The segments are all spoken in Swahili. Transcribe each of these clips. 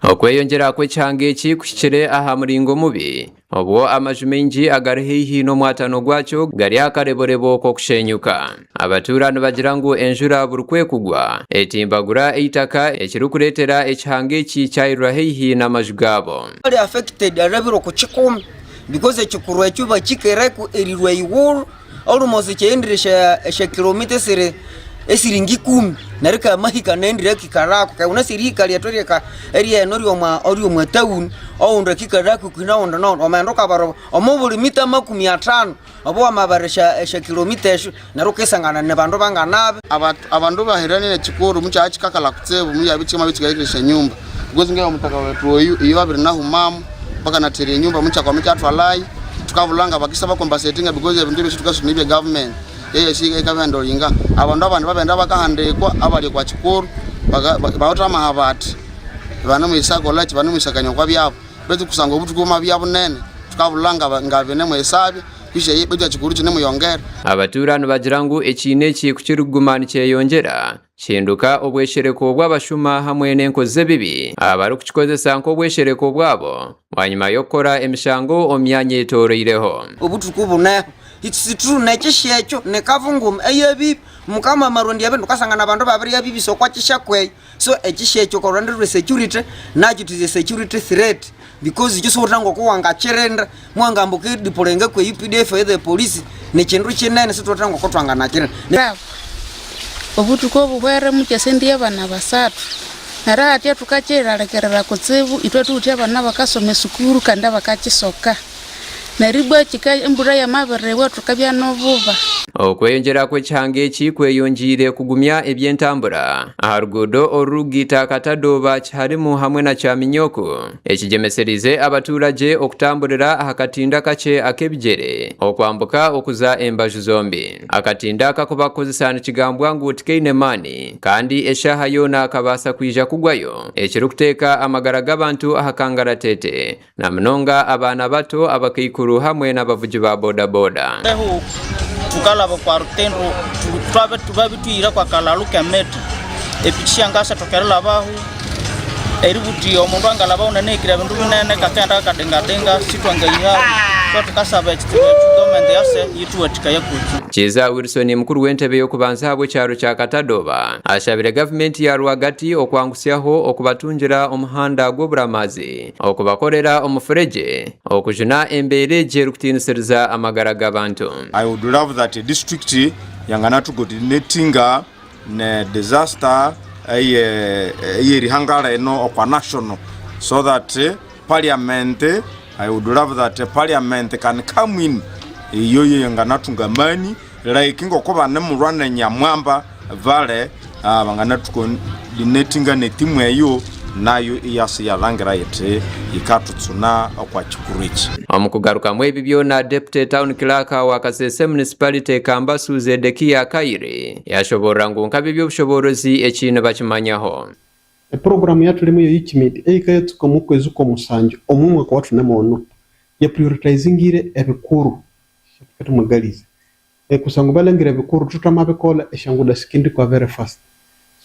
okweyongera kw'ekyanga eki kushikire aha muringo mubi obwo amaju mengi agari haihi n'omwatano gwakyo gari akareborebo k'okushenyuka. Abaturanyi bagira ngu enjura buri kwekugwa etimbagura eitaka ekirikureetera ekyanga eki kyayirwa haihi n'amaju gaabo. Bali affected arabiro ku 10 because ekikuru ekyo bakikere ku erirwa iguru almost kyendiresha kilometers esiringi 10 narika mahika nendire kikarako ka unasirika liatoreka area nori omwa town au ndra kikarako kuna onda no omandoka baro omubuli mita 500 abo amabaresha kilometers narukesangana ne bandu banganabe abandu bahirane ne chikuru mucha achikakala kutsebu muya bichima bichikaikisha nyumba gozi ngeo mutaka wetu iyo babiri na humamu baka natere nyumba mucha kwa mucha twalai tukavulanga bakisaba compensating because ebintu bishitukasunibye government yeye ikavendo linga abandu abandi babenda bakahandikwa abali kwa chikuru baota mahabati bana mwisako lachi bana mwisakanya kwa byabo betu kusanga obutukuma byabo nene tukavulanga ngavene mwesabi kishe betu chikuru kine muyongera. Abaturanyi bagira ngu ekine eki kukirugumana kyeyongera kinduka obweshereko bw'abashuma hamwe n'enkozi bibi abari kukikozesa nk'obweshereko bwabo wanyuma y'okukora emishango omu myanya etoroireho. Obutuku buneho it's true nekishekyo nekavungum eyebi mukama marondi yabe ndukasangana abantu babiri yabibi so kwakishakwe so ekishekyo korandire security nakitize security threat because just wotango kuwanga cherenda mwangambuke dipolenge kwe UPDF the police ne kindu kinene sitotango kotwanga nakirenda. Obutuku obuhwere mukyasende abana basatu nara atya tukakiralekerera kutsibu itwe tutya abana bakasome sukuru kandi bakakisoka naribwa kika embura ya maberewa tukabya nobuba. Okweyongera kw'ekyanga eki kweyongiire kugumya ebyentambura aha ruguudo orugita Katadoba kyarimu hamwe na Kyaminyoko ekigemeserize abaturage okutamburira aha katinda kakye ak'ebigyere okwambuka okuza embaju zombi. Akatinda kakubakozesa nikigambwa ngu tikaine maani kandi eshaha yoona kabasa kwija kugwayo ekirikuteeka amagara g'abantu aha kangaratete na munonga abaana bato abakaikuru hamwe n'abavugi ba boda boda. Tukala kwa rutendo tubabitwira kwa kalaluka metu epichangasa tokerela bahu eributi omundu angalaba unanekira bintu binene kakenda kadenga sitwangaiha tukasaba ekitebe government yase yituwatika yakutu. Kiza Wilson mukuru w'entebe y'okubanza habwe kyaro kya Katadoba ashabire government ya rwagati okwangusyaho okubatungira omuhanda gw'oburamazi okubakorera omufureje okujuna embeere gyerukutinisiriza amagara g'abantu. I would love that district yangana coordinatinga ne disaster yerihangala eno okwa national so that parliament I would love that parliament can come in yoyo yangana tungamani like ngokuba ne murwana nyamwamba vale bangana coordinatinga ne timu eyo nayo iyasi yalangira yete ikatutsuna okwa chikurichi. Omukugaruka mwe bibyo na deputy town clerk wa Kasese municipality Kamba Suzedekia Kaire yashobora ngu nkabibyo bushoborozi ekine bakimanyaho. Program yacu limo y'ikimidi eyikayetsuka mu kwezi ko musanjo omumwe kwa watu namono ya prioritizingire ebikuru kati mugalize kusanga balengire ebikuru tutamabekola eshanguda sikindi kwa very fast.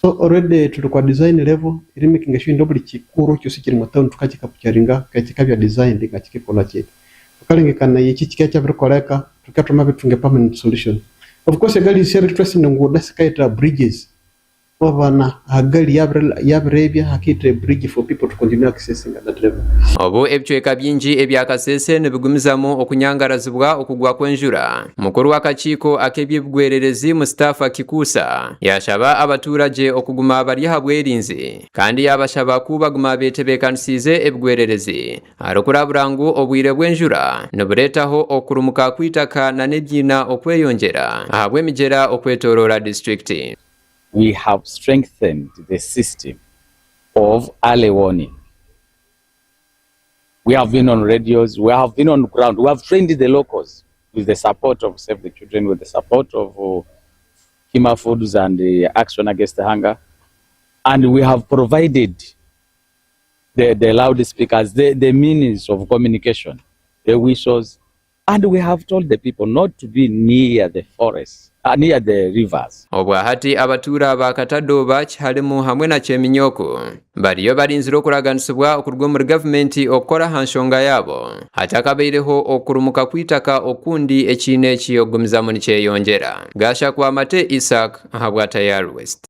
So already tulikuwa design level ili making sure ndobuli kikuru cyose kiri mu town tukakikapucharinga kakikabya design ndikakikola cyete tukalengekana yichi kikya bikoreka tukatuma bitunge permanent solution. Of course egali share tracing ngo dasikaita bridges obana agali yabrebya hakite bridge for people to continue accessing that level. Obo ebchweka byinji ebyakasese nebigumizamo okunyangarazibwa okugwa kwenjura mukuru w'akakiko akebyebugwererezi Mustafa Kikusa yashaba abaturage okuguma bari habwerinze kandi yabashaba kubaguma betebekanisize ebugwererezi arukuraburangu obwire bwenjura noburetaho okurumuka kwitaka na nebyina okweyongera ahabwe mijera okwetorora district. We have strengthened the system of early warning. We have been on radios, we have been on ground, we have trained the locals with the support of Save the Children, with the support of Kima Foods and the Action Against Hunger. And we have provided the loudspeakers, the means of communication, the whistles, And we have told the people not to be near the forests, near the rivers. Obwahati abatura ba Katadoba kyalimu hamwe na Kyeminyoko baliyo balinzira okulaganisibwa okurugwa muri gavumenti okukora hanshonga yabo hatakabaireho okurumuka kwitaka okundi ekine ekiyogumizamu nikyeyongera. Gasha kwa Mate Isaac ahabwa Tayari West.